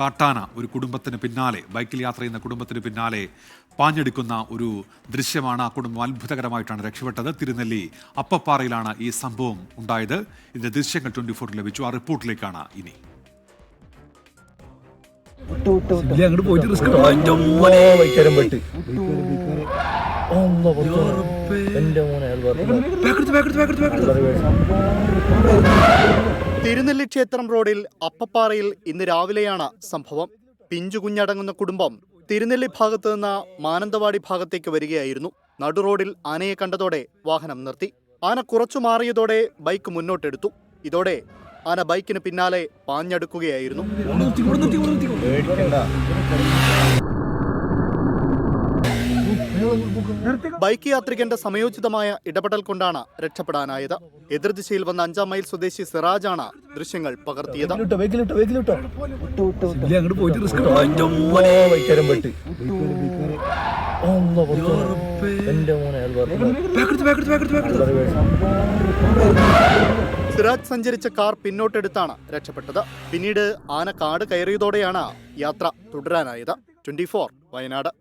കാട്ടാന ഒരു കുടുംബത്തിന് പിന്നാലെ ബൈക്കിൽ യാത്ര ചെയ്യുന്ന കുടുംബത്തിന് പിന്നാലെ പാഞ്ഞെടുക്കുന്ന ഒരു ദൃശ്യമാണ്. ആ കുടുംബം അത്ഭുതകരമായിട്ടാണ് രക്ഷപ്പെട്ടത്. തിരുനെല്ലി അപ്പപ്പാറയിലാണ് ഈ സംഭവം ഉണ്ടായത്. ഇതിന്റെ ദൃശ്യങ്ങൾ 24 ലഭിച്ചു. ആ റിപ്പോർട്ടിലേക്കാണ് ഇനി. തിരുനെല്ലി ക്ഷേത്രം റോഡിൽ അപ്പപ്പാറയിൽ ഇന്ന് രാവിലെയാണ് സംഭവം. പിഞ്ചുകുഞ്ഞടങ്ങുന്ന കുടുംബം തിരുനെല്ലി ഭാഗത്ത് നിന്ന് മാനന്തവാടി ഭാഗത്തേക്ക് വരികയായിരുന്നു. നടുറോഡിൽ ആനയെ കണ്ടതോടെ വാഹനം നിർത്തി. ആന കുറച്ചു മാറിയതോടെ ബൈക്ക് മുന്നോട്ടെടുത്തു. ഇതോടെ ആന ബൈക്കിന് പിന്നാലെ പാഞ്ഞടുക്കുകയായിരുന്നു. ബൈക്ക് യാത്രികന്റെ സമയോചിതമായ ഇടപെടൽ കൊണ്ടാണ് രക്ഷപ്പെടാനായത്. എതിർദിശയിൽ വന്ന 5-ാം മൈൽ സ്വദേശി സിറാജാണ് ദൃശ്യങ്ങൾ പകർത്തിയത്. സിറാജ് സഞ്ചരിച്ച കാർ പിന്നോട്ടെടുത്താണ് രക്ഷപ്പെട്ടത്. പിന്നീട് ആന കാട് കയറിയതോടെയാണ് യാത്ര തുടരാനായത്. 24 വയനാട്.